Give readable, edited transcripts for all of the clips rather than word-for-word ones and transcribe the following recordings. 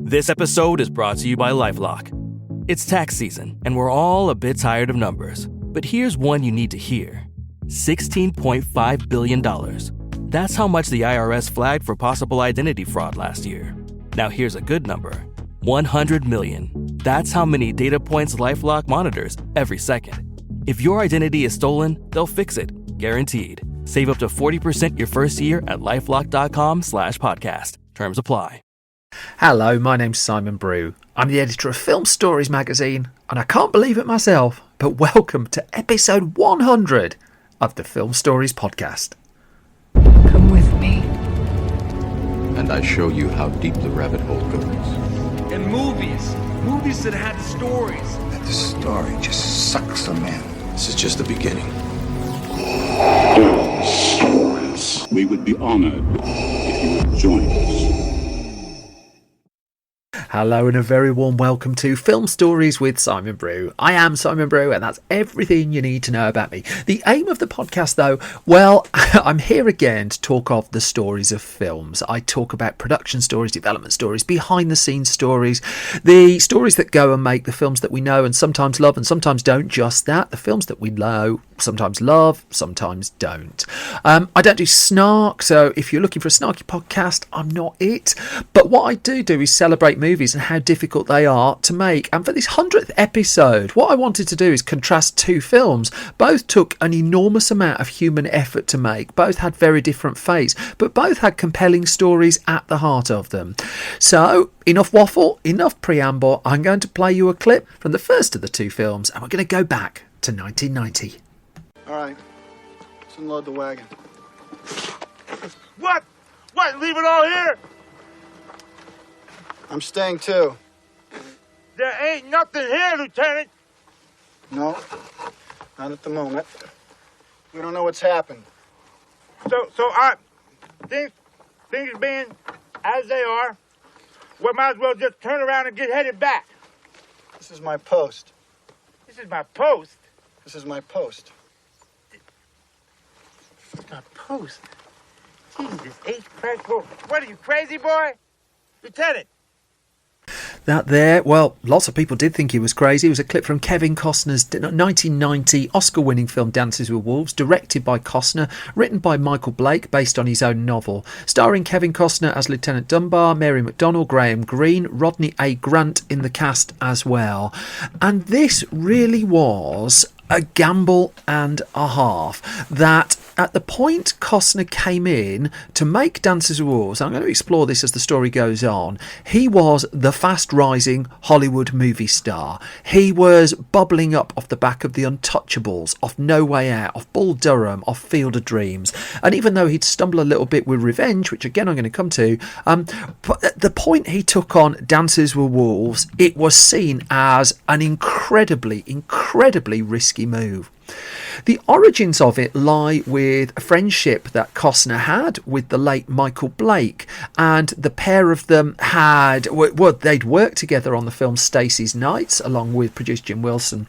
This episode is brought to you by LifeLock. It's tax season, and we're all a bit tired of numbers. But here's one you need to hear. $16.5 billion. That's how much the IRS flagged for possible identity fraud last year. Now here's a good number. 100 million. That's how many data points LifeLock monitors every second. If your identity is stolen, they'll fix it. Guaranteed. Save up to 40% your first year at LifeLock.com/podcast. Terms apply. Hello, my name's Simon Brew. I'm the editor of Film Stories magazine, and I can't believe it myself, but welcome to episode 100 of the Film Stories podcast. Come with me. And I show you how deep the rabbit hole goes. And movies that had stories. That the story just sucks them in. This is just the beginning. Stories. We would be honored if you would join us. Hello and a very warm welcome to Film Stories with Simon Brew. I am Simon Brew, and that's everything you need to know about me. The aim of the podcast, though, well, I'm here again to talk of the stories of films. I talk about production stories, development stories, behind the scenes stories, the stories that go and make the films that we know and sometimes love and sometimes don't. Just that, the films that we know, sometimes love, sometimes don't. I don't do snark, so if you're looking for a snarky podcast, I'm not it. But what I do is celebrate movies and how difficult they are to make. And for this 100th episode, what I wanted to do is contrast two films. Both took an enormous amount of human effort to make. Both had very different fates, but both had compelling stories at the heart of them. So, enough waffle, enough preamble. I'm going to play you a clip from the first of the two films, and we're going to go back to 1990. All right, let's unload the wagon. What? What? Leave it all here? I'm staying too. There ain't nothing here, Lieutenant. No, not at the moment. We don't know what's happened. Things being as they are, we might as well just turn around and get headed back. This is my post. This is my post. This is my post. My post? Jesus H. Christ, what are you, crazy, boy? Lieutenant. That there, well, lots of people did think he was crazy. It was a clip from Kevin Costner's 1990 Oscar-winning film Dances with Wolves, directed by Costner, written by Michael Blake, based on his own novel, starring Kevin Costner as Lieutenant Dunbar, Mary McDonnell, Graham Greene, Rodney A. Grant in the cast as well. And this really was a gamble and a half. That at the point Costner came in to make Dances with Wolves, I'm going to explore this as the story goes on, he was the fast-rising Hollywood movie star. He was bubbling up off the back of The Untouchables, off No Way Out, off Bull Durham, off Field of Dreams. And even though he'd stumble a little bit with Revenge, which again I'm going to come to, but at the point he took on Dances with Wolves, it was seen as an incredibly risky move. The origins of it lie with a friendship that Costner had with the late Michael Blake, and the pair of them they'd worked together on the film Stacey's Nights along with producer Jim Wilson.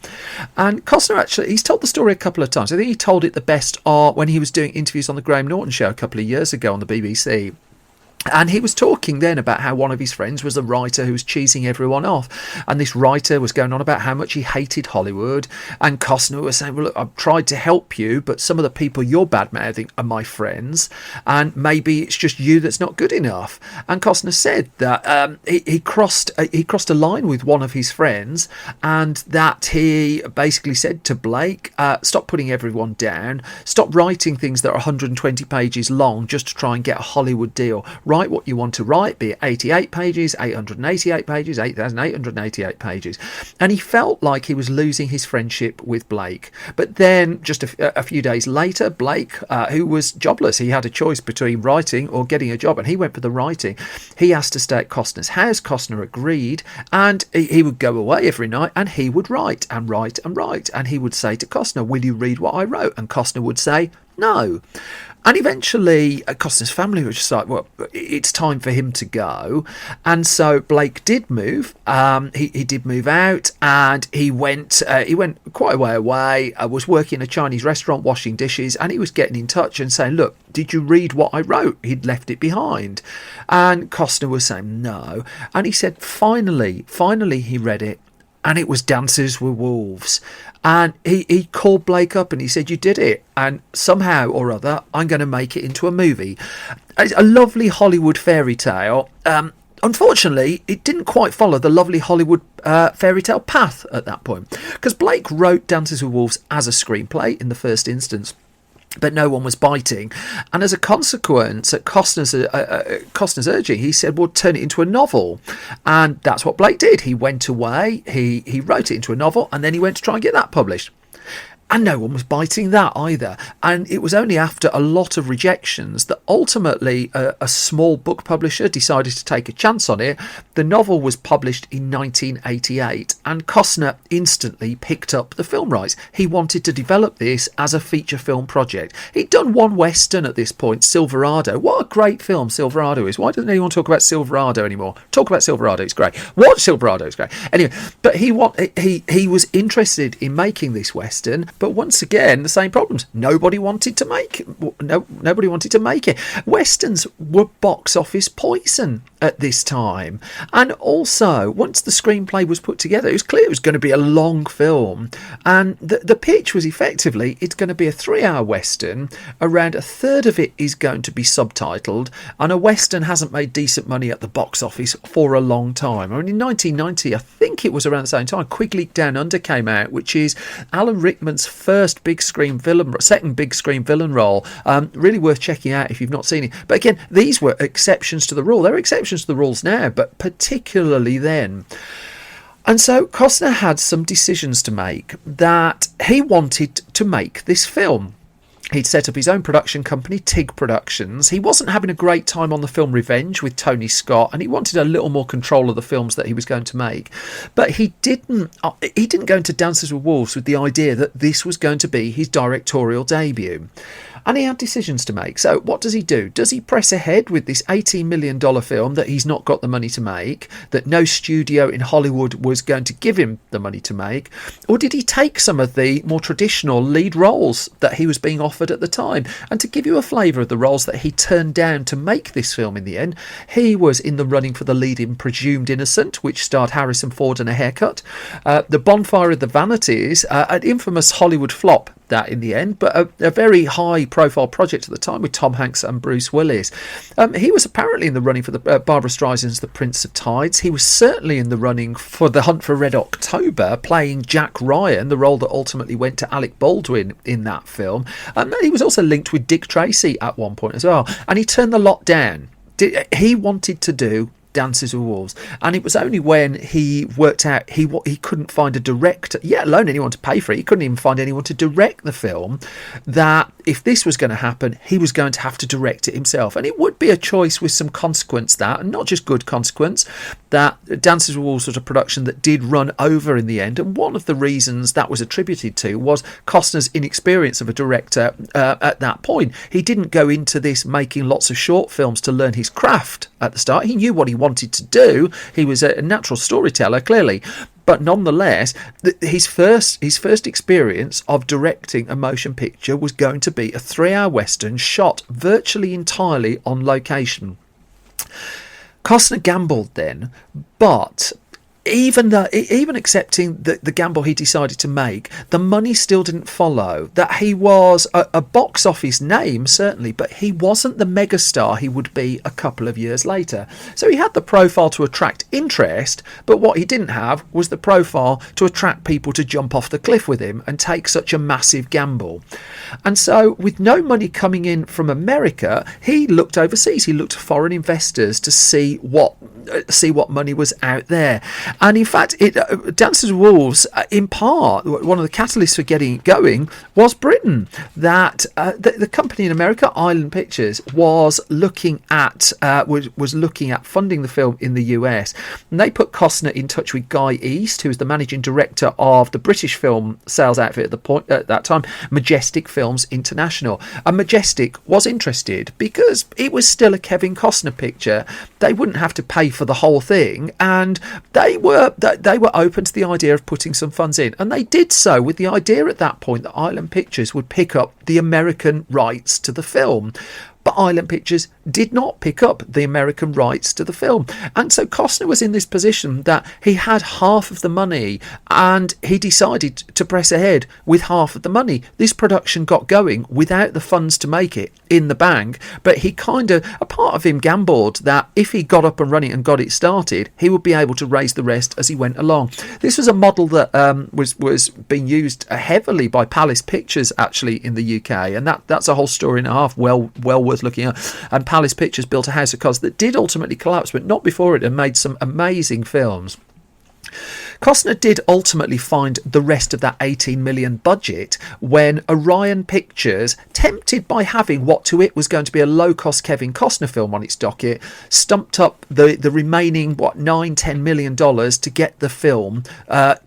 And Costner he's told the story a couple of times. I think he told it the best when he was doing interviews on the Graham Norton show a couple of years ago on the BBC. And he was talking then about how one of his friends was a writer who was cheesing everyone off. And this writer was going on about how much he hated Hollywood. And Costner was saying, well, look, I've tried to help you, but some of the people you're bad-mouthing are my friends. And maybe it's just you that's not good enough. And Costner said that he crossed a line with one of his friends, and that he basically said to Blake, stop putting everyone down. Stop writing things that are 120 pages long just to try and get a Hollywood deal. Write what you want to write, be it 88 pages, 888 pages, 8,888 pages. And he felt like he was losing his friendship with Blake. But then just a few days later, Blake, who was jobless, he had a choice between writing or getting a job, and he went for the writing. He asked to stay at Costner's house. Costner agreed, and he would go away every night and he would write and write and write. And he would say to Costner, will you read what I wrote? And Costner would say, no. And eventually, Costner's family was just like, well, it's time for him to go. And so Blake did move. He did move out, and he went quite a way away, was working in a Chinese restaurant, washing dishes, and he was getting in touch and saying, look, did you read what I wrote? He'd left it behind. And Costner was saying no. And he said, finally he read it. And it was Dances with Wolves. And he called Blake up and he said, you did it. And somehow or other, I'm going to make it into a movie. It's a lovely Hollywood fairy tale. Unfortunately, it didn't quite follow the lovely Hollywood fairy tale path at that point. Because Blake wrote Dances with Wolves as a screenplay in the first instance. But no one was biting. And as a consequence, at Costner's urging, he said, well, turn it into a novel. And that's what Blake did. He went away, he wrote it into a novel, and then he went to try and get that published. And no one was biting that either. And it was only after a lot of rejections that ultimately a small book publisher decided to take a chance on it. The novel was published in 1988, and Costner instantly picked up the film rights. He wanted to develop this as a feature film project. He'd done one Western at this point, Silverado. What a great film Silverado is. Why doesn't anyone talk about Silverado anymore? Talk about Silverado, it's great. Watch Silverado, it's great. Anyway, but he was interested in making this Western. But once again, the same problems. Nobody wanted to make it. Westerns were box office poison at this time. And also, once the screenplay was put together, it was clear it was going to be a long film. And the pitch was effectively, it's going to be a 3-hour Western. Around a third of it is going to be subtitled. And a Western hasn't made decent money at the box office for a long time. I mean, in 1990, I think it was around the same time, Quigley Down Under came out, which is Alan Rickman's second big screen villain role. Really worth checking out if you've not seen it. But again, these were exceptions to the rule. There are exceptions to the rules now, but particularly then. And so Costner had some decisions to make, that he wanted to make this film. He'd set up his own production company, Tig Productions. He wasn't having a great time on the film Revenge with Tony Scott, and he wanted a little more control of the films that he was going to make. But he didn't go into Dances with Wolves with the idea that this was going to be his directorial debut. And he had decisions to make. So what does he do? Does he press ahead with this $18 million film that he's not got the money to make, that no studio in Hollywood was going to give him the money to make? Or did he take some of the more traditional lead roles that he was being offered at the time? And to give you a flavour of the roles that he turned down to make this film in the end, he was in the running for the lead in Presumed Innocent, which starred Harrison Ford and a haircut. The Bonfire of the Vanities, an infamous Hollywood flop, that in the end, but a very high profile project at the time with Tom Hanks and Bruce Willis. He was apparently in the running for the Barbra Streisand's The Prince of Tides. He was certainly in the running for The Hunt for Red October, playing Jack Ryan, the role that ultimately went to Alec Baldwin in that film. He was also linked with Dick Tracy at one point as well, and he turned the lot down. He wanted to do Dances with Wolves, and it was only when he worked out he couldn't find a director, yet alone anyone to pay for it. He couldn't even find anyone to direct the film, that if this was going to happen, he was going to have to direct it himself. And it would be a choice with some consequence, that, and not just good consequence, that Dances with Wolves was a production that did run over in the end. And one of the reasons that was attributed to was Costner's inexperience of a director at that point. He didn't go into this making lots of short films to learn his craft at the start. He knew what he wanted to do. He was a natural storyteller, clearly. But nonetheless, his first experience of directing a motion picture was going to be a 3-hour Western shot virtually entirely on location. Costner gambled then, but even accepting the gamble he decided to make, the money still didn't follow. That he was a box office name, certainly, but he wasn't the megastar he would be a couple of years later. So he had the profile to attract interest, but what he didn't have was the profile to attract people to jump off the cliff with him and take such a massive gamble. And so, with no money coming in from America, he looked overseas. He looked to foreign investors to see what see what money was out there. And in fact, Dances with Wolves, in part, one of the catalysts for getting it going was Britain. That the company in America, Island Pictures, was looking at funding the film in the US, and they put Costner in touch with Guy East, who was the managing director of the British film sales outfit at that time, Majestic Films International. And Majestic was interested because it was still a Kevin Costner picture. They wouldn't have to pay for the whole thing, and they were open to the idea of putting some funds in, and they did so with the idea at that point that Island Pictures would pick up the American rights to the film. But Island Pictures did not pick up the American rights to the film. And so Costner was in this position that he had half of the money, and he decided to press ahead with half of the money. This production got going without the funds to make it in the bank, but he a part of him gambled that if he got up and running and got it started, he would be able to raise the rest as he went along. This was a model that was being used heavily by Palace Pictures, actually, in the UK, and that's a whole story and a half, well worth looking at. And Palace Pictures built a house of cards that did ultimately collapse, but not before it, and made some amazing films. Costner did ultimately find the rest of that 18 million budget when Orion Pictures, tempted by having what to it was going to be a low-cost Kevin Costner film on its docket, stumped up the remaining $9-10 million to get the film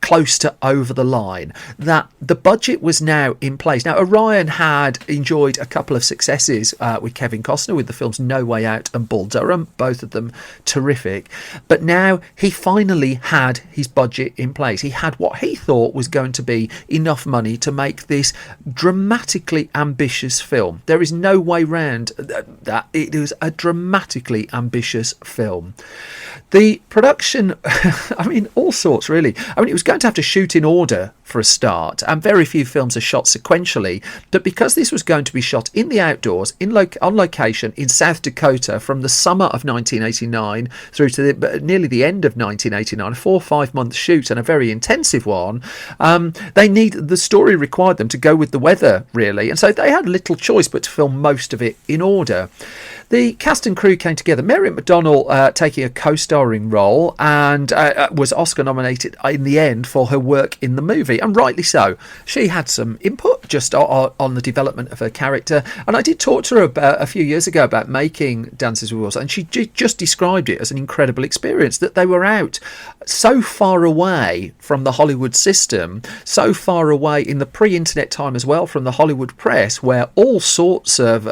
close to over the line. That the budget was now in place. Now, Orion had enjoyed a couple of successes with Kevin Costner, with the films No Way Out and Bull Durham, both of them terrific. But now he finally had his budget in place. He had what he thought was going to be enough money to make this dramatically ambitious film. There is no way round that. It was a dramatically ambitious film. The production, I mean, all sorts really. I mean, it was going to have to shoot in order for a start, and very few films are shot sequentially, but because this was going to be shot in the outdoors, on location in South Dakota from the summer of 1989 through to nearly the end of 1989, a 4 or 5 month shoot, and a very intensive one, the story required them to go with the weather, really, and so they had little choice but to film most of it in order. The cast and crew came together. Mary McDonnell taking a co-starring role, and was Oscar nominated in the end for her work in the movie, and rightly so. She had some input just on the development of her character, and I did talk to her a few years ago about making Dances with Wolves, and she just described it as an incredible experience, that they were out so far away from the Hollywood system, so far away in the pre-internet time as well from the Hollywood press, where all sorts of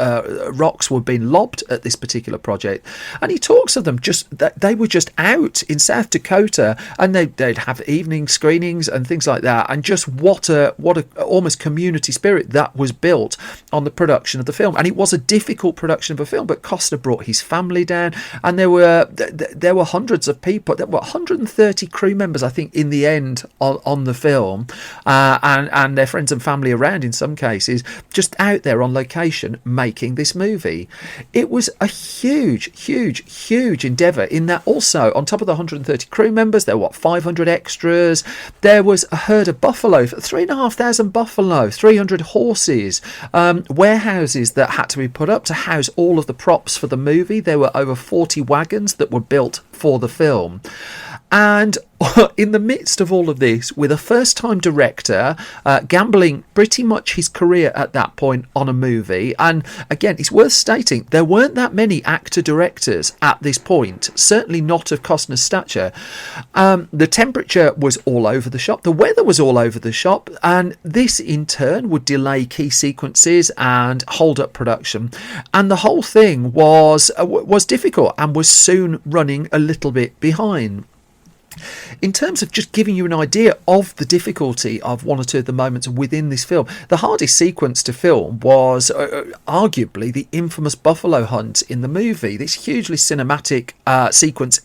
rocks were being lobbed at this particular project. And he talks of them just that they were just out in South Dakota, and they'd have evening screenings and things like that, and just what a almost community spirit that was built on the production of the film. And it was a difficult production of a film, but Costner brought his family down, and there were hundreds of people. There were 130 crew members, I think, in the end on the film, and their friends and family around in some cases, just out there on location making this movie. It was a huge endeavour, in that also on top of the 130 crew members, there were 500 extras. There was a herd of buffalo, 3,500 buffalo, 300 horses, warehouses that had to be put up to house all of the props for the movie. There were over 40 wagons that were built for the film. And in the midst of all of this, with a first-time director gambling pretty much his career at that point on a movie, and again, it's worth stating, there weren't that many actor-directors at this point, certainly not of Costner's stature. The temperature was all over the shop, the weather was all over the shop, and this in turn would delay key sequences and hold up production, and the whole thing was difficult and was soon running a little bit behind. In terms of just giving you an idea of the difficulty of one or two of the moments within this film, the hardest sequence to film was arguably the infamous buffalo hunt in the movie. This hugely cinematic sequence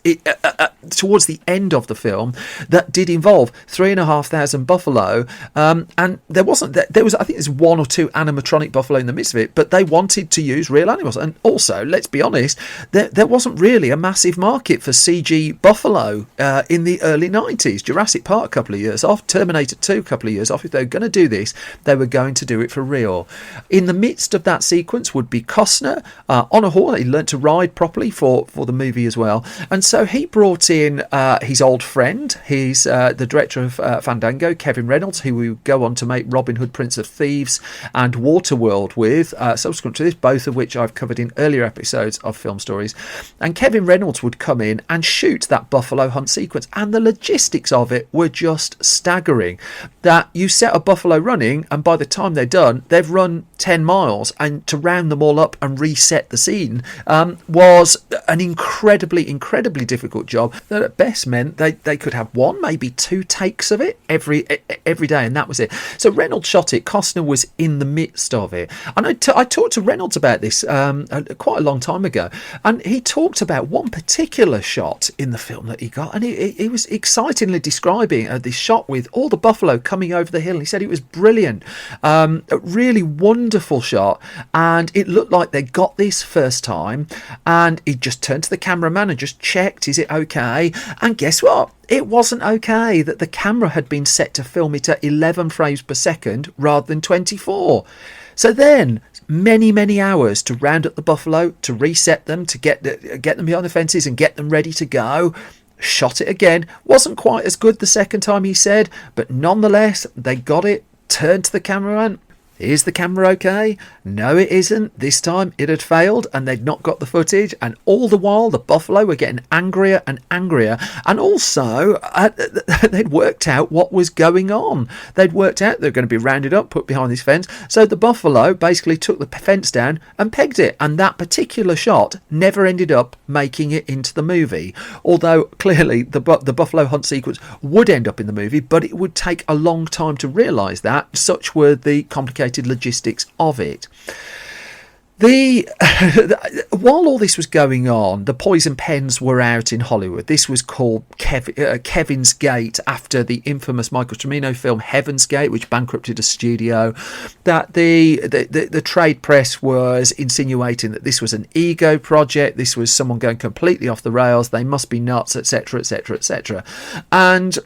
towards the end of the film that did involve 3,500 buffalo, and there was I think there's 1 or 2 animatronic buffalo in the midst of it, but they wanted to use real animals. And also, let's be honest, there wasn't really a massive market for CG buffalo in the early 90s. Jurassic Park a couple of years off, Terminator 2 a couple of years off. If they were going to do this, they were going to do it for real. In the midst of that sequence would be Costner on a horse. He learnt to ride properly for the movie as well. And so he brought in his old friend, he's the director of Fandango, Kevin Reynolds, who we go on to make Robin Hood, Prince of Thieves and Waterworld with, subsequent to this, both of which I've covered in earlier episodes of Film Stories. And Kevin Reynolds would come in and shoot that buffalo hunt sequence, and the logistics of it were just staggering. That you set a buffalo running, and by the time they're done, they've run 10 miles, and to round them all up and reset the scene was an incredibly difficult job that at best meant they could have one, maybe two takes of it every day, and that was it. So Reynolds shot it. Costner was in the midst of it, and I talked to Reynolds about this quite a long time ago, and he talked about one particular shot in the film that he got, and he was excitingly describing this shot with all the buffalo coming over the hill, and he said it was brilliant, a really wonderful shot, and it looked like they got this first time, and he just turned to the cameraman and just checked, is it okay? And guess what? It wasn't okay, that the camera had been set to film it at 11 frames per second rather than 24. So then many hours to round up the buffalo, to reset them, to get them behind the fences and get them ready to go. Shot it again. Wasn't quite as good the second time, he said, but nonetheless they got it. Turned to the cameraman. Is the camera okay? No, it isn't. This time it had failed and they'd not got the footage, and all the while the buffalo were getting angrier and angrier, and also they'd worked out what was going on. They'd worked out they were going to be rounded up, put behind this fence, so the buffalo basically took the fence down and pegged it, and that particular shot never ended up making it into the movie, although clearly the buffalo hunt sequence would end up in the movie, but it would take a long time to realise that. Such were the complicated logistics of it. While all this was going on, the poison pens were out in Hollywood. This was called Kevin's Gate, after the infamous Michael Cimino film Heaven's Gate, which bankrupted a studio. That the trade press was insinuating that this was an ego project, this was someone going completely off the rails, they must be nuts, etc, etc, etc. And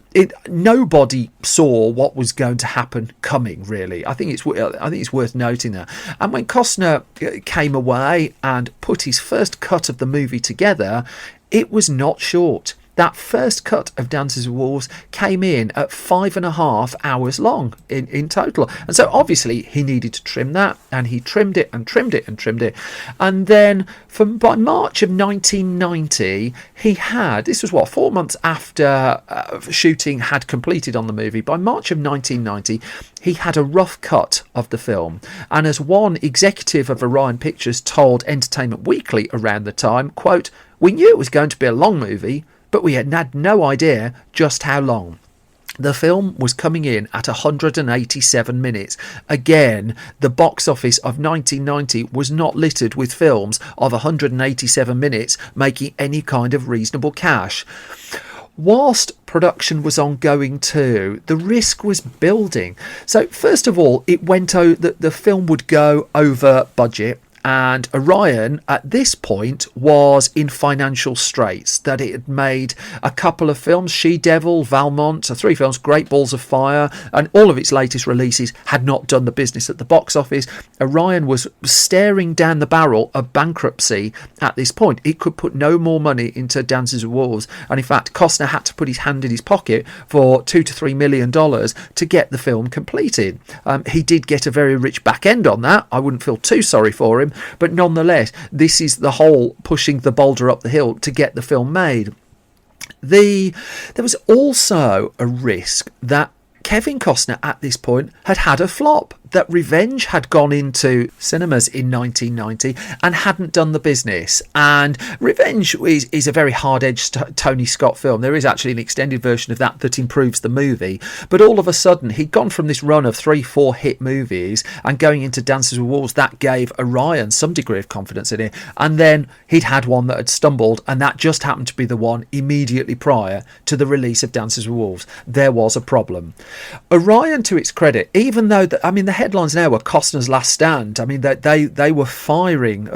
nobody saw what was going to happen coming, really. I think it's worth noting that. And when Costner came away and put his first cut of the movie together, it was not short. That first cut of Dances with Wolves came in at 5.5 hours long in total. And so obviously he needed to trim that, and he trimmed it and trimmed it and trimmed it. And then by March of 1990, he had, this was 4 months after shooting had completed on the movie. By March of 1990, he had a rough cut of the film. And as one executive of Orion Pictures told Entertainment Weekly around the time, quote, "We knew it was going to be a long movie, but we had no idea just how long." The film was coming in at 187 minutes. Again, the box office of 1990 was not littered with films of 187 minutes making any kind of reasonable cash. Whilst production was ongoing too, the risk was building. So first of all, the film would go over budget. And Orion, at this point, was in financial straits, that it had made a couple of films, She-Devil, Valmont, 3 films, Great Balls of Fire, and all of its latest releases had not done the business at the box office. Orion was staring down the barrel of bankruptcy at this point. It could put no more money into Dances with Wolves, and in fact, Costner had to put his hand in his pocket for $2 to $3 million to get the film completed. He did get a very rich back end on that. I wouldn't feel too sorry for him. But nonetheless, this is the whole pushing the boulder up the hill to get the film made. There was also a risk that Kevin Costner at this point had a flop, that Revenge had gone into cinemas in 1990 and hadn't done the business. And Revenge is a very hard-edged Tony Scott film. There is actually an extended version of that improves the movie. But all of a sudden, he'd gone from this run of 3-4 hit movies and going into Dances with Wolves, that gave Orion some degree of confidence in it. And then he'd had one that had stumbled, and that just happened to be the one immediately prior to the release of Dances with Wolves. There was a problem. Orion, to its credit, even though, they headlines now were Costner's Last Stand. I mean, they were firing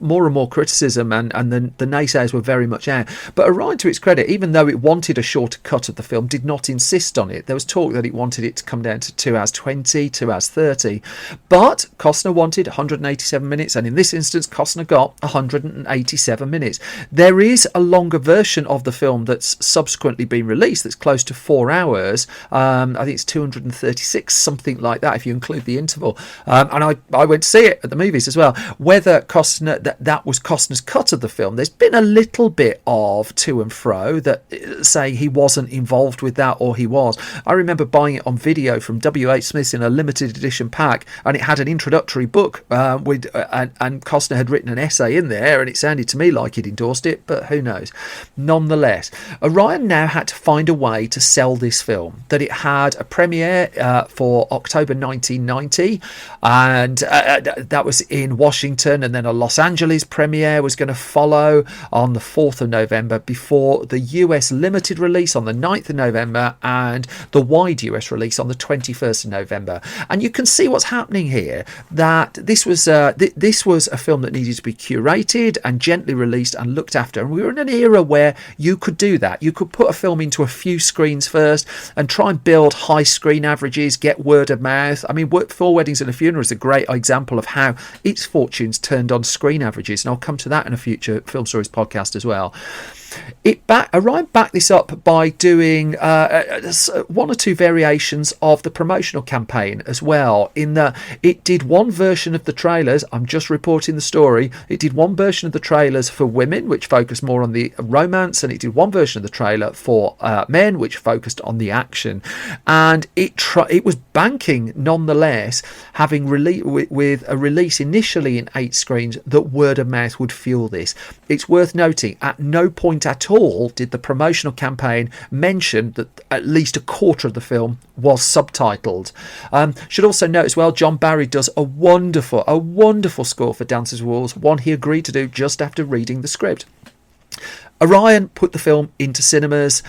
more and more criticism, and the naysayers were very much out. But Orion, to its credit, even though it wanted a shorter cut of the film, did not insist on it. There was talk that it wanted it to come down to 2 hours 20, 2 hours 30. But Costner wanted 187 minutes, and in this instance, Costner got 187 minutes. There is a longer version of the film that's subsequently been released that's close to 4 hours. I think it's 236, something like that, if you include the interval. And I went to see it at the movies as well. Whether Costner, that was Costner's cut of the film, there's been a little bit of to and fro that say he wasn't involved with that or he was. I remember buying it on video from W.H. Smith's in a limited edition pack, and it had an introductory book and Costner had written an essay in there, and it sounded to me like he'd endorsed it, but who knows. Nonetheless, Orion now had to find a way to sell this film, that it had a premiere for October 1990, and that was in Washington, and then a Los Angeles premiere was going to follow on the 4th of November before the US limited release on the 9th of November and the wide US release on the 21st of November. And you can see what's happening here, that this was a film that needed to be curated and gently released and looked after. And we were in an era where you could do that. You could put a film into a few screens first and try and build high screen averages, get word of mouth. I mean, Four Weddings and a Funeral is a great example of how its fortunes turned on screen averages, and I'll come to that in a future Film Stories podcast as well. Orion backed this up by doing one or two variations of the promotional campaign as well, in that it did one version of the trailers, I'm just reporting the story, it did one version of the trailers for women, which focused more on the romance, and it did one version of the trailer for men, which focused on the action. And it was banking, nonetheless, having with a release initially in 8 screens, that word of mouth would fuel this. It's worth noting, at no point at all did the promotional campaign mention that at least a quarter of the film was subtitled. Should also note as well, John Barry does a wonderful score for Dances with Wolves, one he agreed to do just after reading the script. Orion put the film into cinemas.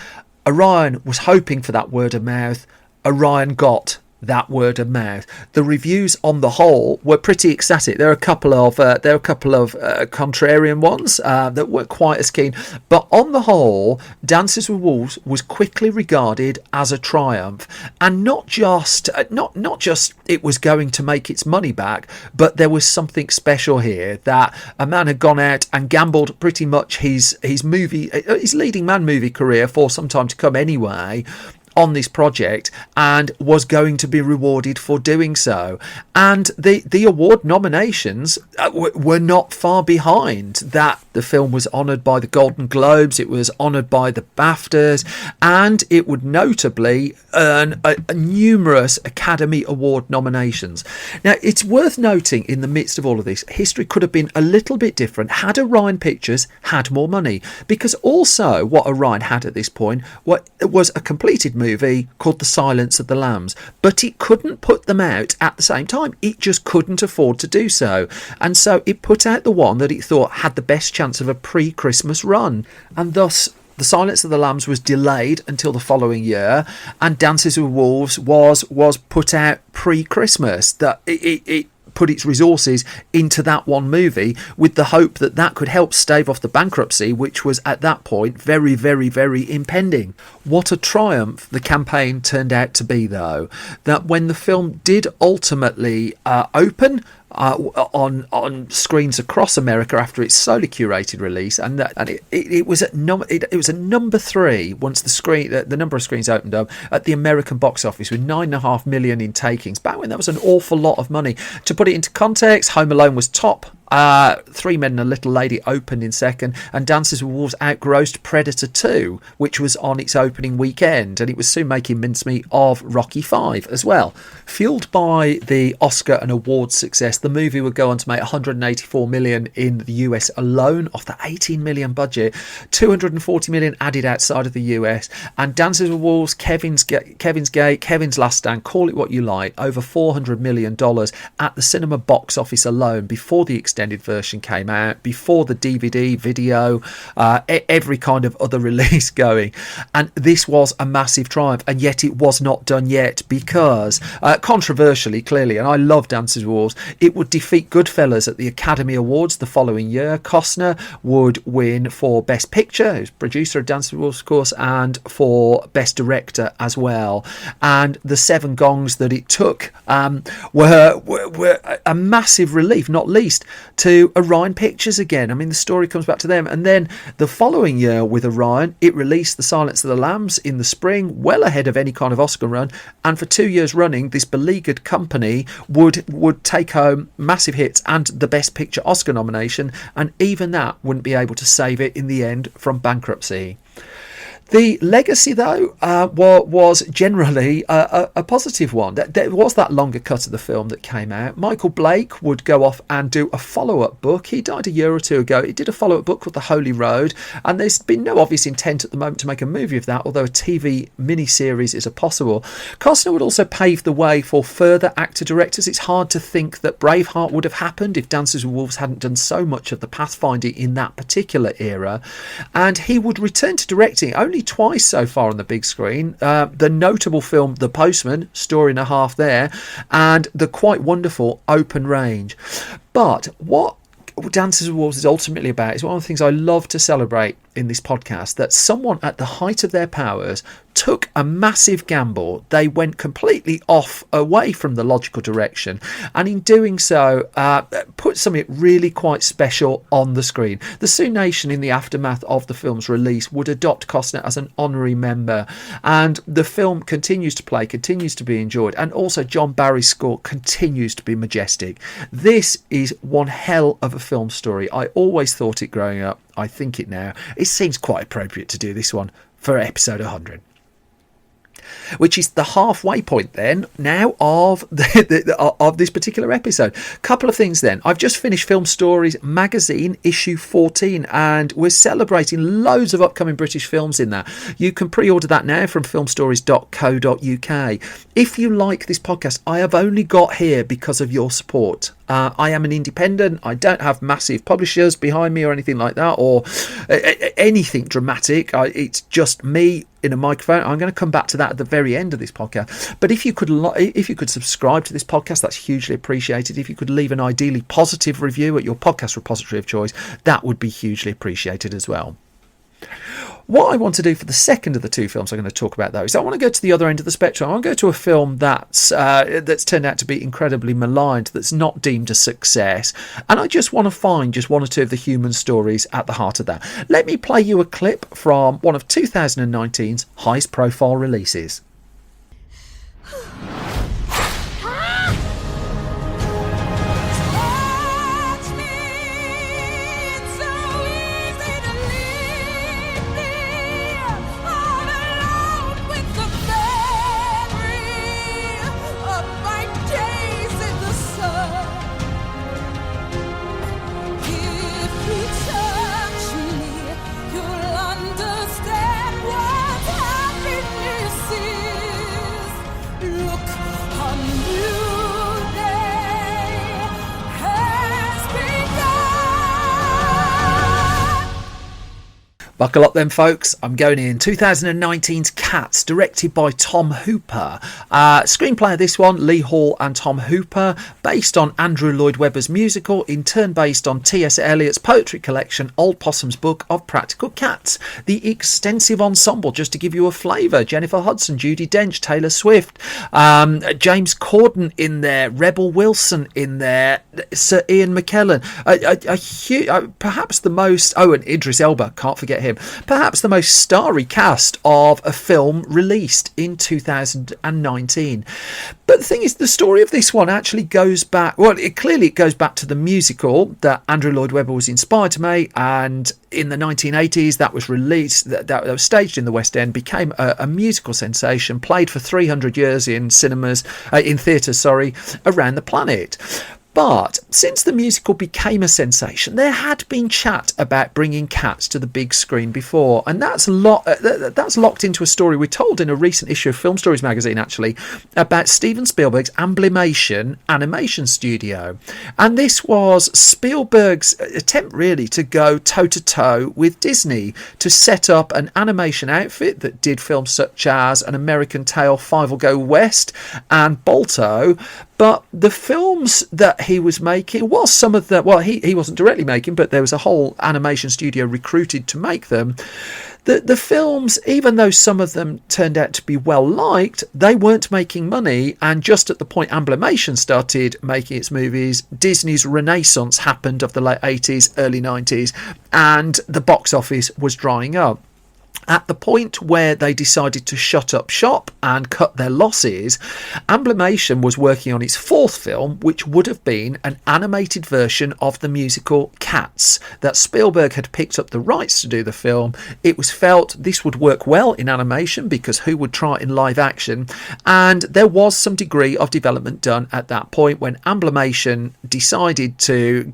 Orion was hoping for that word of mouth. Orion got that word of mouth. The reviews on the whole were pretty ecstatic. There are a couple of contrarian ones that weren't quite as keen, but on the whole, Dances with Wolves was quickly regarded as a triumph, and not just it was going to make its money back, but there was something special here, that a man had gone out and gambled pretty much his leading man movie career for some time to come anyway on this project, and was going to be rewarded for doing so. And the award nominations were not far behind that. The film was honoured by the Golden Globes, it was honoured by the BAFTAs, and it would notably earn numerous Academy Award nominations. Now, it's worth noting, in the midst of all of this, history could have been a little bit different had Orion Pictures had more money, because also what Orion had at this point was a completed movie called The Silence of the Lambs, but it couldn't put them out at the same time. It just couldn't afford to do so, and so it put out the one that it thought had the best chance of a pre-Christmas run, and thus The Silence of the Lambs was delayed until the following year, and Dances with Wolves was put out pre-Christmas. That it put its resources into that one movie with the hope that that could help stave off the bankruptcy, which was at that point very, very, very impending. What a triumph the campaign turned out to be, though, that when the film did ultimately open on screens across America after its solely curated release, and it was at number 3 once the number of screens opened up at the American box office, with 9.5 million in takings. Back when that was an awful lot of money. To put it into context, Home Alone was top. Three Men and a Little Lady opened in second, and Dances with Wolves outgrossed Predator 2, which was on its opening weekend, and it was soon making mincemeat of Rocky 5 as well. Fueled by the Oscar and awards success, the movie would go on to make 184 million in the US alone off the 18 million budget, 240 million added outside of the US, and Dances with Wolves, Kevin's Gate, Kevin's Last Stand, call it what you like, over $400 million at the cinema box office alone before the extended extended version came out, before the DVD, video, every kind of other release going. And this was a massive triumph, and yet it was not done yet because, controversially, clearly, and I love Dances with Wolves, it would defeat Goodfellas at the Academy Awards the following year. Costner would win for Best Picture, who's producer of Dances with Wolves, of course, and for Best Director as well. And the 7 gongs that it took were a massive relief, not least to Orion Pictures again. I mean, the story comes back to them. And then the following year with Orion, it released The Silence of the Lambs in the spring, well ahead of any kind of Oscar run. And for 2 years running, this beleaguered company would take home massive hits and the Best Picture Oscar nomination. And even that wouldn't be able to save it in the end from bankruptcy. The legacy, though, was generally a positive one. There was that longer cut of the film that came out. Michael Blake would go off and do a follow-up book. He died a year or two ago. He did a follow-up book called The Holy Road, and there's been no obvious intent at the moment to make a movie of that, although a TV miniseries is a possible. Costner would also pave the way for further actor-directors. It's hard to think that Braveheart would have happened if Dances with Wolves hadn't done so much of the pathfinding in that particular era. And he would return to directing only twice so far on the big screen. The notable film The Postman, story and a half there, and the quite wonderful Open Range. But what Dances with Wolves is ultimately about is one of the things I love to celebrate in this podcast, that someone at the height of their powers took a massive gamble. They went completely off away from the logical direction, and in doing so put something really quite special on the screen. The Sioux Nation, in the aftermath of the film's release, would adopt Costner as an honorary member, and the film continues to play, continues to be enjoyed, and also John Barry's score continues to be majestic. This is one hell of a film story. I always thought it growing up. I think it now. It seems quite appropriate to do this one for episode 100. Which is the halfway point then now of of this particular episode. Couple of things then. I've just finished Film Stories magazine issue 14, and we're celebrating loads of upcoming British films in that. You can pre-order that now from filmstories.co.uk. If you like this podcast, I have only got here because of your support. I am an independent. I don't have massive publishers behind me or anything like that, or anything dramatic. It's just me in a microphone. I'm going to come back to that at the very end of this podcast. But if you could subscribe to this podcast, that's hugely appreciated. If you could leave an ideally positive review at your podcast repository of choice, that would be hugely appreciated as well. What I want to do for the second of the two films I'm going to talk about, though, is I want to go to the other end of the spectrum. I want to go to a film that's turned out to be incredibly maligned, that's not deemed a success, and I just want to find just one or two of the human stories at the heart of that. Let me play you a clip from one of 2019's highest profile releases. Buckle up then, folks. I'm going in. 2019's Cats, directed by Tom Hooper. Screenplay of this one, Lee Hall and Tom Hooper, based on Andrew Lloyd Webber's musical, in turn based on T.S. Eliot's poetry collection, Old Possum's Book of Practical Cats. The extensive ensemble, just to give you a flavour: Jennifer Hudson, Judi Dench, Taylor Swift, James Corden in there, Rebel Wilson in there, Sir Ian McKellen, perhaps the most, and Idris Elba, can't forget him, perhaps the most starry cast of a film released in 2019. But the thing is, the story of this one actually goes back, it goes back to the musical that Andrew Lloyd Webber was inspired to make, and in the 1980s that was released, that was staged in the West End, became a musical sensation, played for 300 years in cinemas, in theatres, around the planet. But since the musical became a sensation, there had been chat about bringing Cats to the big screen before, and that's locked into a story we told in a recent issue of Film Stories magazine, actually, about Steven Spielberg's Amblimation animation studio. And this was Spielberg's attempt, really, to go toe-to-toe with Disney, to set up an animation outfit that did films such as An American Tail, Five Will Go West, and Balto. But the films that he was making was some of the... Well, he wasn't directly making, but there was a whole animation studio recruited to make them. The films, even though some of them turned out to be well liked, they weren't making money. And just at the point Amblimation started making its movies, Disney's renaissance happened of the late 80s, early 90s, and the box office was drying up. At the point where they decided to shut up shop and cut their losses, Amblimation was working on its fourth film, which would have been an animated version of the musical Cats, that Spielberg had picked up the rights to do the film. It was felt this would work well in animation because who would try it in live action? And there was some degree of development done at that point when Amblimation decided to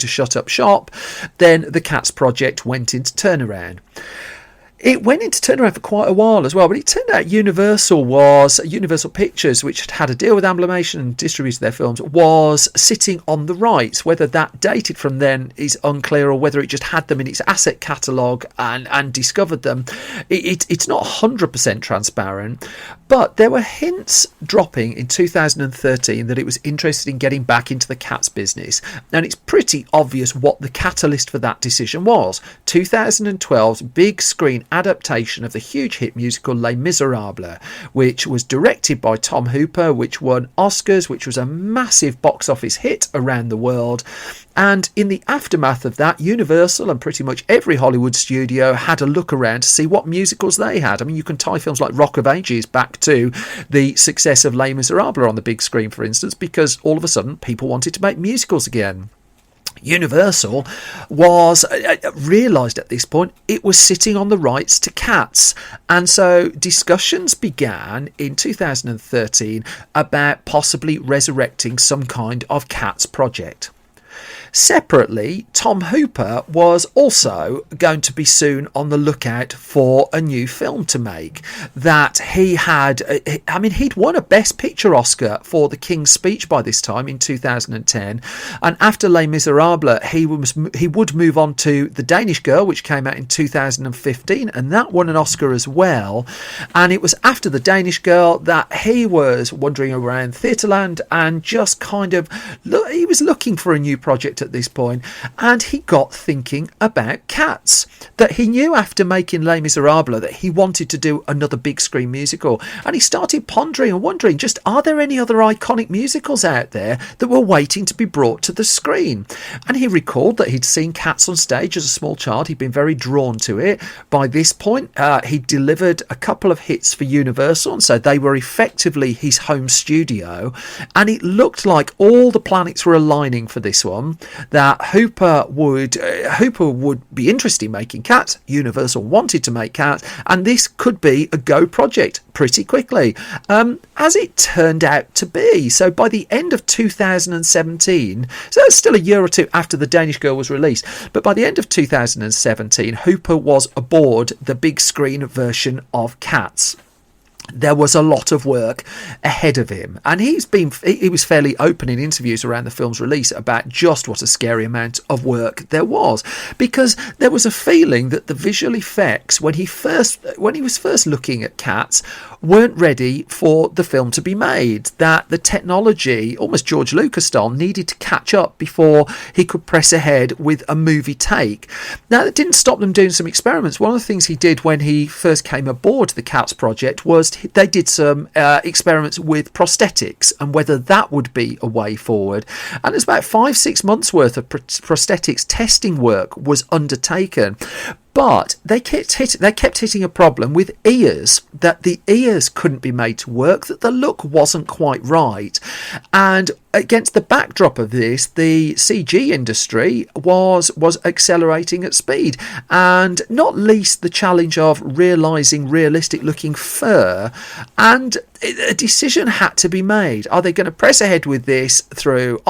shut up shop. Then the Cats project went into turnaround. It went into turnaround for quite a while as well, but it turned out Universal Pictures, which had had a deal with Amblimation and distributed their films, was sitting on the rights. Whether that dated from then is unclear, or whether it just had them in its asset catalogue and discovered them. It's not 100% transparent, but there were hints dropping in 2013 that it was interested in getting back into the Cats business, and it's pretty obvious what the catalyst for that decision was. 2012's big screen adaptation of the huge hit musical Les Miserables, which was directed by Tom Hooper, which won Oscars, which was a massive box office hit around the world. And in the aftermath of that, Universal and pretty much every Hollywood studio had a look around to see what musicals they had. I mean, you can tie films like Rock of Ages back to the success of Les Miserables on the big screen, for instance, because all of a sudden people wanted to make musicals again. Universal was realised at this point it was sitting on the rights to Cats, and so discussions began in 2013 about possibly resurrecting some kind of Cats project. Separately, Tom Hooper was also going to be soon on the lookout for a new film to make. That he'd won a Best Picture Oscar for The King's Speech by this time in 2010, and after Les Miserables he would move on to The Danish Girl, which came out in 2015, and that won an Oscar as well. And it was after The Danish Girl that he was wandering around Theatreland and just he was looking for a new project at this point, and he got thinking about Cats. That he knew after making Les Miserables that he wanted to do another big screen musical, and he started pondering and wondering, just are there any other iconic musicals out there that were waiting to be brought to the screen? And he recalled that he'd seen Cats on stage as a small child. He'd been very drawn to it. By this point, he delivered a couple of hits for Universal, and so they were effectively his home studio, and it looked like all the planets were aligning for this one, that Hooper would be interested in making Cats. Universal wanted to make Cats, and this could be a go project pretty quickly, as it turned out to be. So by the end of 2017, so that's still a year or two after The Danish Girl was released, but by the end of 2017, Hooper was aboard the big screen version of Cats. There was a lot of work ahead of him, and he was fairly open in interviews around the film's release about just what a scary amount of work there was, because there was a feeling that the visual effects when he was first looking at Cats weren't ready for the film to be made, that the technology, almost George Lucas style, needed to catch up before he could press ahead with a movie take. Now, that didn't stop them doing some experiments. One of the things he did when he first came aboard the Cats project was they did some experiments with prosthetics and whether that would be a way forward. And there's about 5-6 months worth of prosthetics testing work was undertaken. But they kept hitting a problem with ears, that the ears couldn't be made to work, that the look wasn't quite right. And against the backdrop of this, the CG industry was accelerating at speed, and not least the challenge of realising realistic looking fur, and a decision had to be made. Are they going to press ahead with this through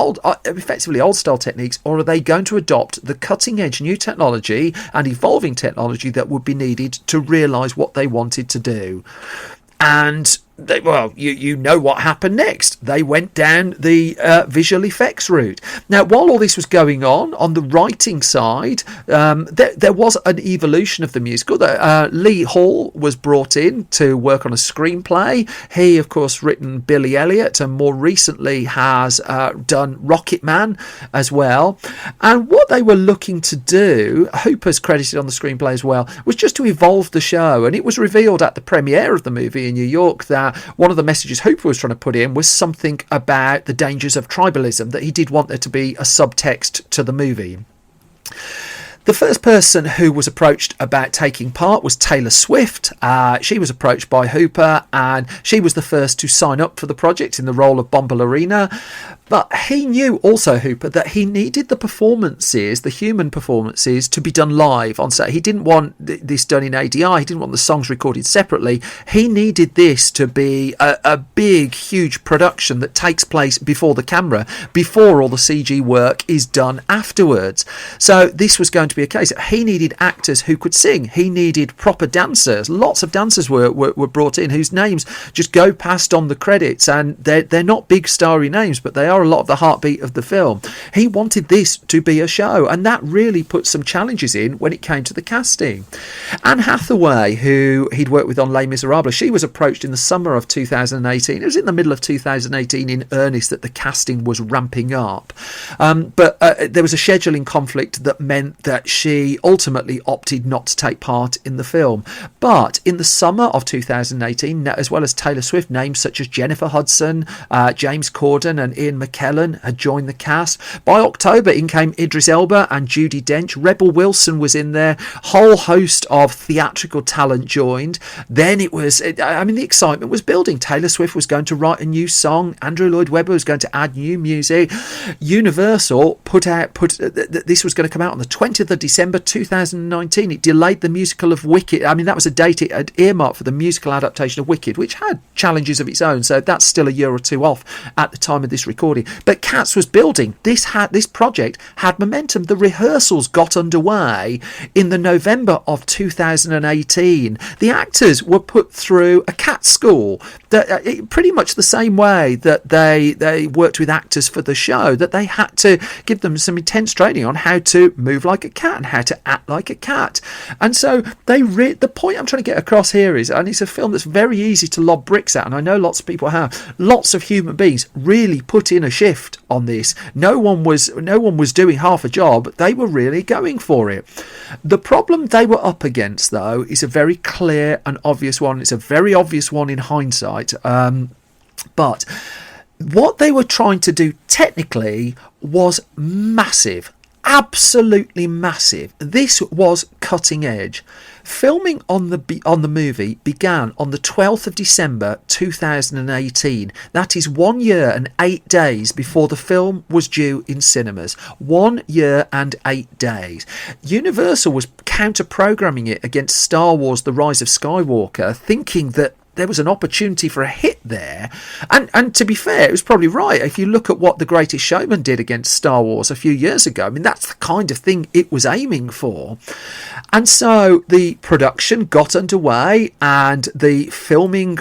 effectively old style techniques, or are they going to adopt the cutting edge new technology and evolving technology that would be needed to realise what they wanted to do? And you know what happened next. They went down the visual effects route. Now, while all this was going on the writing side, there was an evolution of the musical. Lee Hall was brought in to work on a screenplay. He, of course, written Billy Elliot, and more recently has done Rocket Man as well. And what they were looking to do, Hooper's credited on the screenplay as well, was just to evolve the show. And it was revealed at the premiere of the movie in New York that one of the messages Hooper was trying to put in was something about the dangers of tribalism, that he did want there to be a subtext to the movie. The first person who was approached about taking part was Taylor Swift. She was approached by Hooper, and she was the first to sign up for the project in the role of Bombalurina. But he knew also, Hooper, that he needed the performances, the human performances, to be done live on set. He didn't want this done in ADR. He didn't want the songs recorded separately. He needed this to be a big, huge production that takes place before the camera, before all the CG work is done afterwards. So this was going to be a case. He needed actors who could sing. He needed proper dancers. Lots of dancers were brought in whose names just go past on the credits, and they're not big starry names, but they are a lot of the heartbeat of the film. He wanted this to be a show, and that really put some challenges in when it came to the casting. Anne Hathaway, who he'd worked with on Les Miserables, she was approached in the summer of 2018. It was in the middle of 2018 in earnest that the casting was ramping up, but there was a scheduling conflict that meant that she ultimately opted not to take part in the film. But in the summer of 2018, as well as Taylor Swift, names such as Jennifer Hudson, James Corden and Ian McKellen had joined the cast. By October, in came Idris Elba and Judi Dench. Rebel Wilson was in there. Whole host of theatrical talent joined. Then the excitement was building. Taylor Swift was going to write a new song. Andrew Lloyd Webber was going to add new music. Universal this was going to come out on the 20th of December 2019. It delayed the musical of Wicked. That was a date it had earmarked for the musical adaptation of Wicked, which had challenges of its own, so that's still a year or two off at the time of this recording. But Cats was building. This project had momentum. The rehearsals got underway in the November of 2018. The actors were put through a cat school, pretty much the same way that they worked with actors for the show, that they had to give them some intense training on how to move like a cat and how to act like a cat. And so the point I'm trying to get across here is, and it's a film that's very easy to lob bricks at, and I know lots of people have, lots of human beings really put in a shift on this. No one was doing half a job. They were really going for it. The problem they were up against, though, is a very clear and obvious one. It's a very obvious one in hindsight. But what they were trying to do technically was massive. Absolutely massive. This was cutting edge. Filming on the movie began on the 12th of December 2018. That is 1 year and 8 days before the film was due in cinemas. 1 year and 8 days. Universal was counter-programming it against Star Wars: The Rise of Skywalker, thinking that there was an opportunity for a hit there. And to be fair, it was probably right. If you look at what The Greatest Showman did against Star Wars a few years ago, that's the kind of thing it was aiming for. And so the production got underway, and the filming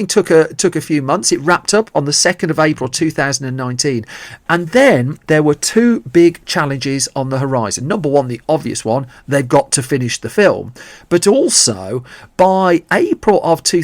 took a few months. It wrapped up on the 2nd of April 2019. And then there were two big challenges on the horizon. Number one, the obvious one, they've got to finish the film. But also, by April of 2019,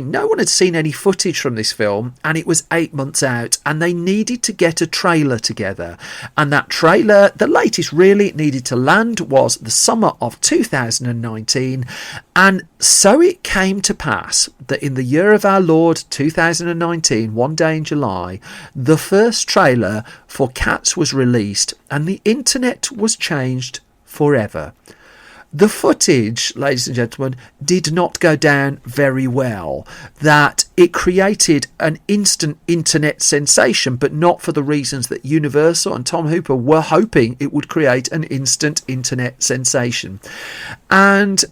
no one had seen any footage from this film, and it was 8 months out, and they needed to get a trailer together. And that trailer, the latest really it needed to land, was the summer of 2019. And so it came to pass that in the year of our Lord 2019, one day in July, the first trailer for Cats was released, and the internet was changed forever. The footage, ladies and gentlemen, did not go down very well. That it created an instant internet sensation, but not for the reasons that Universal and Tom Hooper were hoping it would create an instant internet sensation. And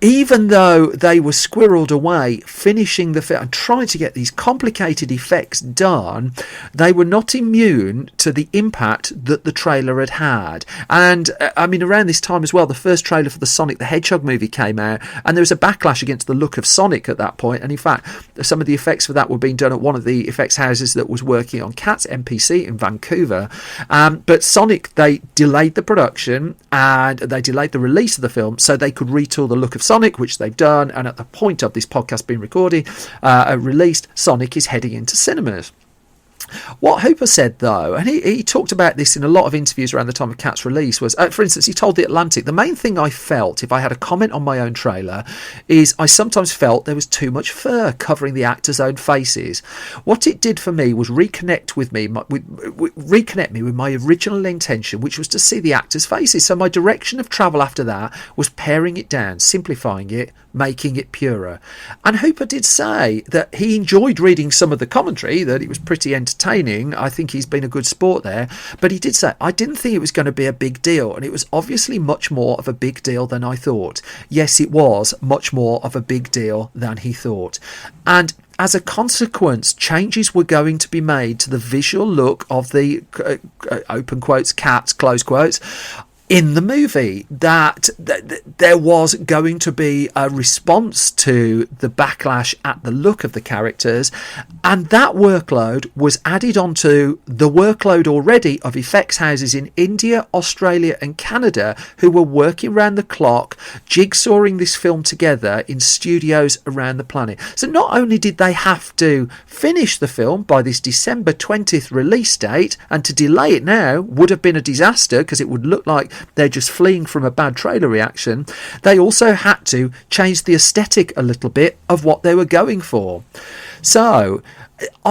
even though they were squirreled away finishing the film and trying to get these complicated effects done, they were not immune to the impact that the trailer had had. And I mean, around this time as well, the first trailer for the Sonic the Hedgehog movie came out, and there was a backlash against the look of Sonic at that point. And in fact, some of the effects for that were being done at one of the effects houses that was working on Cats MPC in Vancouver. But Sonic, they delayed the production and they delayed the release of the film so they could retool the look of Sonic, which they've done. And at the point of this podcast being recorded, released, Sonic is heading into cinemas. What Hooper said, though, and he talked about this in a lot of interviews around the time of Cat's release, was, for instance, he told The Atlantic, the main thing I felt, if I had a comment on my own trailer, is I sometimes felt there was too much fur covering the actors' own faces. What it did for me was reconnect me with my original intention, which was to see the actors' faces. So my direction of travel after that was paring it down, simplifying it, making it purer. And Hooper did say that he enjoyed reading some of the commentary, that it was pretty entertaining. I think he's been a good sport there. But he did say, I didn't think it was going to be a big deal. And it was obviously much more of a big deal than I thought. Yes, it was much more of a big deal than he thought. And as a consequence, changes were going to be made to the visual look of the, open quotes, cats, close quotes, in the movie. That there was going to be a response to the backlash at the look of the characters, and that workload was added onto the workload already of effects houses in India, Australia and Canada who were working round the clock jigsawing this film together in studios around the planet. So not only did they have to finish the film by this December 20th release date, and to delay it now would have been a disaster because it would look like they're just fleeing from a bad trailer reaction, they also had to change the aesthetic a little bit of what they were going for. So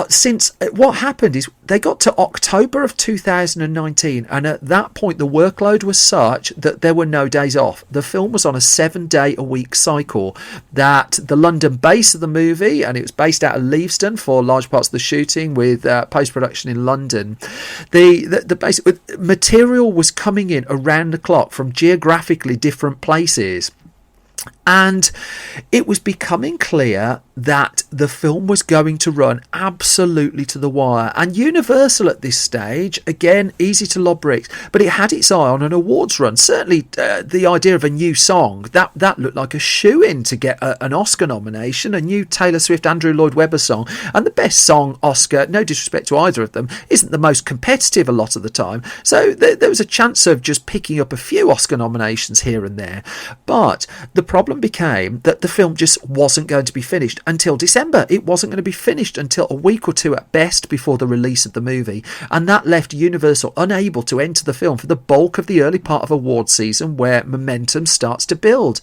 since what happened is they got to October of 2019, and at that point the workload was such that there were no days off. The film was on a 7-day-a-week cycle. That the London base of the movie, and it was based out of Leavesden for large parts of the shooting, with post-production in London. The basic material was coming in around the clock from geographically different places. And it was becoming clear that the film was going to run absolutely to the wire. And Universal at this stage, again, easy to lob bricks, but it had its eye on an awards run. Certainly the idea of a new song, that looked like a shoe-in to get an Oscar nomination, a new Taylor Swift, Andrew Lloyd Webber song. And the best song Oscar, no disrespect to either of them, isn't the most competitive a lot of the time. So there was a chance of just picking up a few Oscar nominations here and there. But the problem became that the film just wasn't going to be finished until December. It wasn't going to be finished until a week or two at best before the release of the movie, and that left Universal unable to enter the film for the bulk of the early part of award season, where momentum starts to build.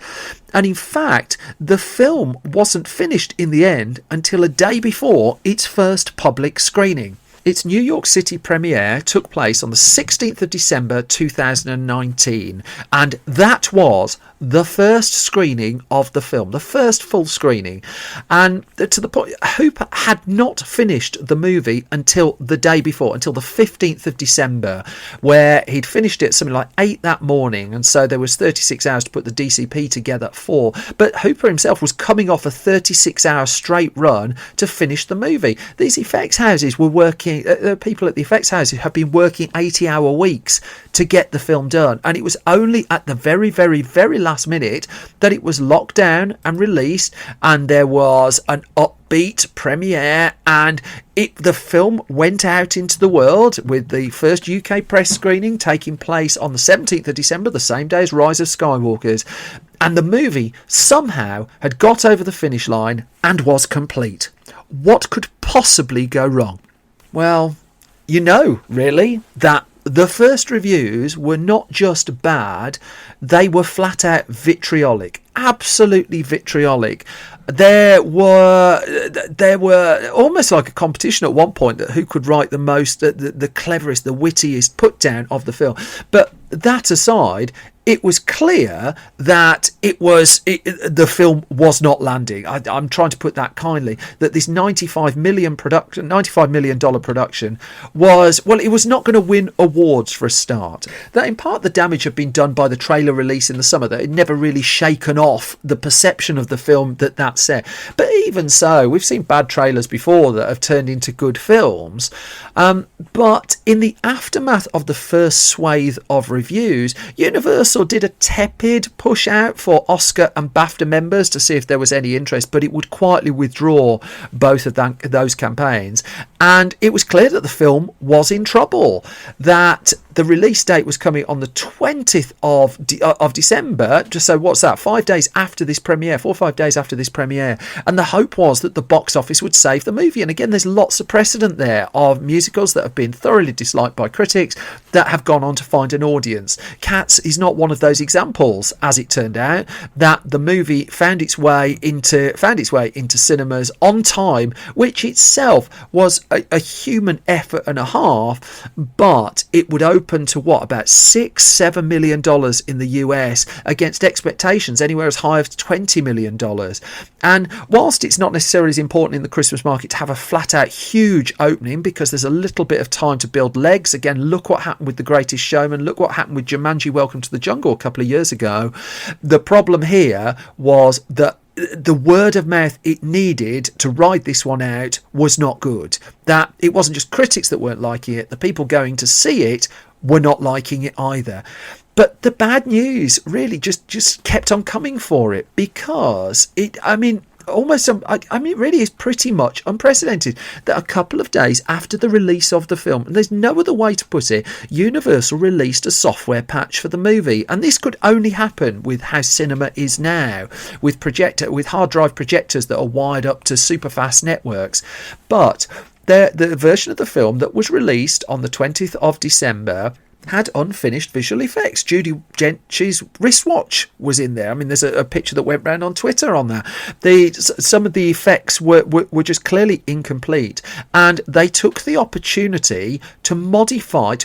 And in fact, the film wasn't finished in the end until a day before its first public screening. Its New York City premiere took place on the 16th of December 2019, and that was the first screening of the film, the first full screening. And to the point, Hooper had not finished the movie until the day before, until the 15th of December, where he'd finished it something like 8 that morning, and so there was 36 hours to put the DCP together for. But Hooper himself was coming off a 36-hour straight run to finish the movie. These effects houses were working, people at the effects houses have been working 80-hour weeks to get the film done, and it was only at the very, very, very last minute that it was locked down and released, and there was an upbeat premiere, and the film went out into the world with the first UK press screening taking place on the 17th of December, the same day as Rise of Skywalkers, and the movie somehow had got over the finish line and was complete. What could possibly go wrong? Well, really, that the first reviews were not just bad, they were flat out vitriolic. absolutely vitriolic. There were almost like a competition at one point that who could write the most, the cleverest, the wittiest put down of the film. But that aside, it was clear that the film was not landing. I'm trying to put that kindly. That this $95 million production was, well, it was not going to win awards for a start. That in part the damage had been done by the trailer release in the summer. That it never really shaken off the perception of the film that set. But even so, we've seen bad trailers before that have turned into good films. But in the aftermath of the first swathe of reviews, Universal did a tepid push out for Oscar and BAFTA members to see if there was any interest, but it would quietly withdraw both of those campaigns. And it was clear that the film was in trouble, that the release date was coming on the 20th of December. Just so what's that? 5 days after this premiere, 4 or 5 days after this premiere. And the hope was that the box office would save the movie. And again, there's lots of precedent there of musicals that have been thoroughly disliked by critics that have gone on to find an audience. Cats is not one of those examples, as it turned out, that the movie found its way into cinemas on time, which itself was a human effort and a half, but it would open to about $6-7 million in the US against expectations anywhere as high as $20 million. And whilst it's not necessarily as important in the Christmas market to have a flat out huge opening, because there's a little bit of time to build legs, again, look what happened with The Greatest Showman, look what happened with Jumanji Welcome to the Jungle a couple of years ago. The problem here was that the word of mouth it needed to ride this one out was not good. That it wasn't just critics that weren't liking it, the people going to see it were not liking it either. But the bad news really just kept on coming for it, because it really is pretty much unprecedented that a couple of days after the release of the film, and there's no other way to put it, Universal released a software patch for the movie. And this could only happen with how cinema is now, with hard drive projectors that are wired up to super fast networks. But the version of the film that was released on the 20th of December had unfinished visual effects. Judi Dench's wristwatch was in there. I mean, there's a picture that went round on Twitter on that. Some of the effects were just clearly incomplete, and they took the opportunity to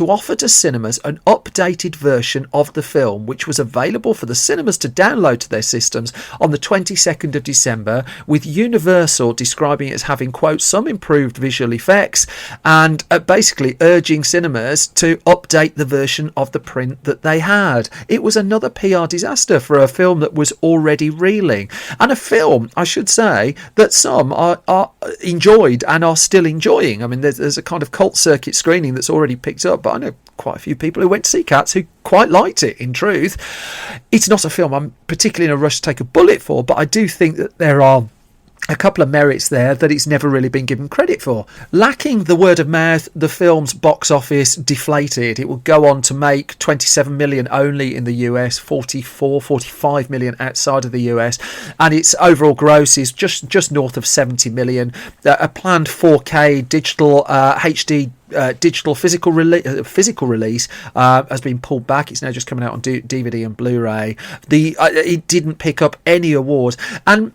offer to cinemas an updated version of the film, which was available for the cinemas to download to their systems on the 22nd of December, with Universal describing it as having, quote, some improved visual effects, and basically urging cinemas to update the version of the print that they had. It was another PR disaster for a film that was already reeling, and a film, I should say, that some are enjoyed and are still enjoying. I mean, there's a kind of cult circuit screening that's already picked up, but I know quite a few people who went to see Cats who quite liked it. In truth, it's not a film I'm particularly in a rush to take a bullet for, but I do think that there are a couple of merits there that it's never really been given credit for. Lacking the word of mouth, the film's box office deflated. It will go on to make 27 million only in the US, 45 million outside of the US, and its overall gross is just north of 70 million. A planned 4K digital HD digital physical release has been pulled back. It's now just coming out on DVD and Blu-ray. It didn't pick up any awards, and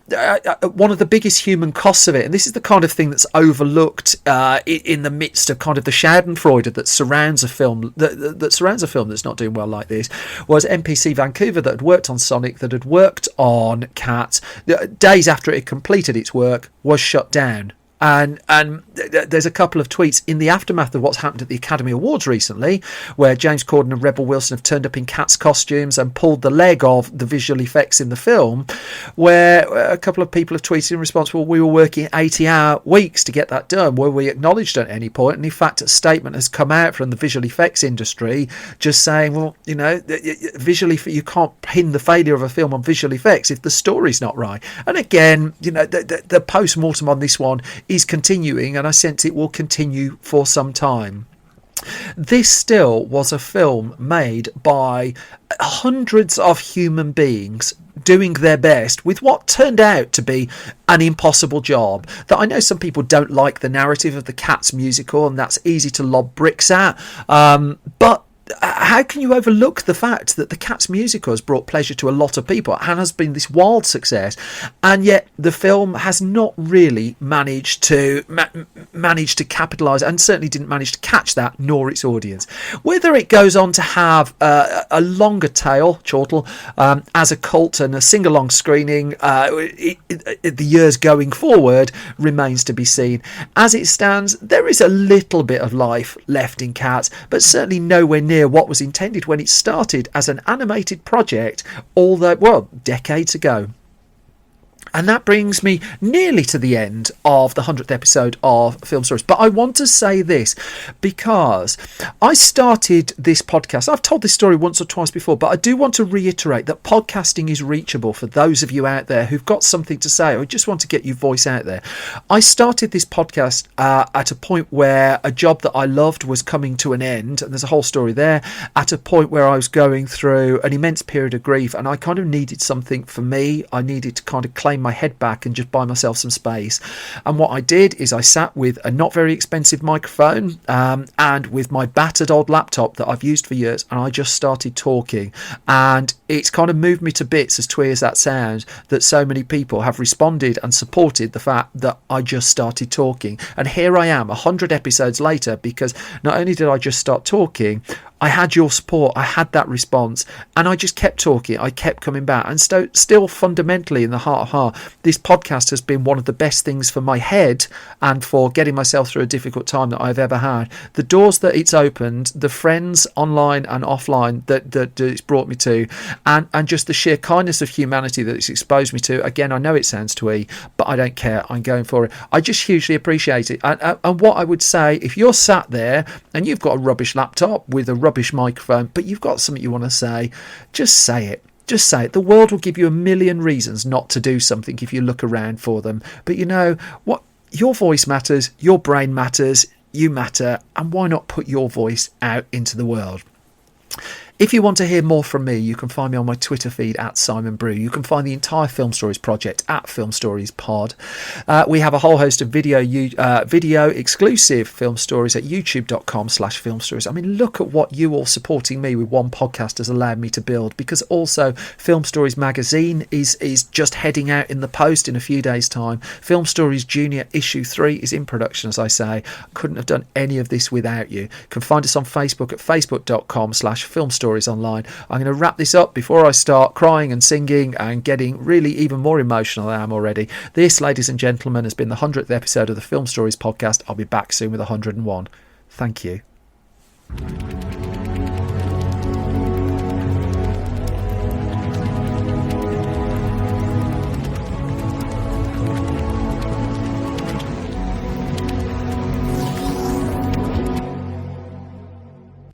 one of the biggest human costs of it, and this is the kind of thing that's overlooked in the midst of kind of the Schadenfreude that surrounds a film that surrounds a film that's not doing well like this, was MPC Vancouver, that had worked on Sonic, that had worked on Cats, days after it had completed its work, was shut down. And there's a couple of tweets in the aftermath of what's happened at the Academy Awards recently, where James Corden and Rebel Wilson have turned up in Cats costumes and pulled the leg of the visual effects in the film, where a couple of people have tweeted in response, well, we were working 80-hour weeks to get that done. Were we acknowledged at any point? And in fact, a statement has come out from the visual effects industry just saying, well, you know, visually, you can't pin the failure of a film on visual effects if the story's not right. And again, you know, the post-mortem on this one is continuing, and I sense it will continue for some time. This still was a film made by hundreds of human beings doing their best with what turned out to be an impossible job. That I know some people don't like the narrative of the Cats musical, and that's easy to lob bricks at, but how can you overlook the fact that the Cats musical has brought pleasure to a lot of people and has been this wild success, and yet the film has not really managed to capitalise, and certainly didn't manage to catch that, nor its audience. Whether it goes on to have a longer tail, chortle, as a cult and a sing-along screening the years going forward remains to be seen. As it stands, there is a little bit of life left in Cats, but certainly nowhere near what was intended when it started as an animated project decades ago. And that brings me nearly to the end of the 100th episode of Film Stories. But I want to say this, because I started this podcast. I've told this story once or twice before, but I do want to reiterate that podcasting is reachable for those of you out there who've got something to say or just want to get your voice out there. I started this podcast at a point where a job that I loved was coming to an end, and there's a whole story there, at a point where I was going through an immense period of grief, and I kind of needed something for me. I needed to kind of claim my head back and just buy myself some space. And what I did is I sat with a not very expensive microphone and with my battered old laptop that I've used for years, and I just started talking. And it's kind of moved me to bits, as twee as that sounds, that so many people have responded and supported the fact that I just started talking. And here I am 100 episodes later, because not only did I just start talking, I had your support, I had that response, and I just kept talking, I kept coming back. And still fundamentally in the heart of heart, this podcast has been one of the best things for my head and for getting myself through a difficult time that I've ever had. The doors that it's opened, the friends online and offline that it's brought me to, and just the sheer kindness of humanity that it's exposed me to. Again, I know it sounds twee, but I don't care, I'm going for it. I just hugely appreciate it. And what I would say, if you're sat there and you've got a rubbish laptop with a rubbish microphone, but you've got something you want to say, just say it. Just say it. The world will give you a million reasons not to do something if you look around for them. But you know what? Your voice matters. Your brain matters. You matter. And why not put your voice out into the world? If you want to hear more from me, you can find me on my Twitter feed at Simon Brew. You can find the entire Film Stories project at Film Stories Pod. We have a whole host of video exclusive film stories at youtube.com/film stories. I mean, look at what you all supporting me with one podcast has allowed me to build, because also Film Stories magazine is just heading out in the post in a few days' time. Film Stories Junior issue 3 is in production, as I say. I couldn't have done any of this without you. You can find us on Facebook at facebook.com/film stories online. I'm going to wrap this up before I start crying and singing and getting really even more emotional than I am already. This, ladies and gentlemen, has been the 100th episode of the Film Stories podcast. I'll be back soon with 101. Thank you.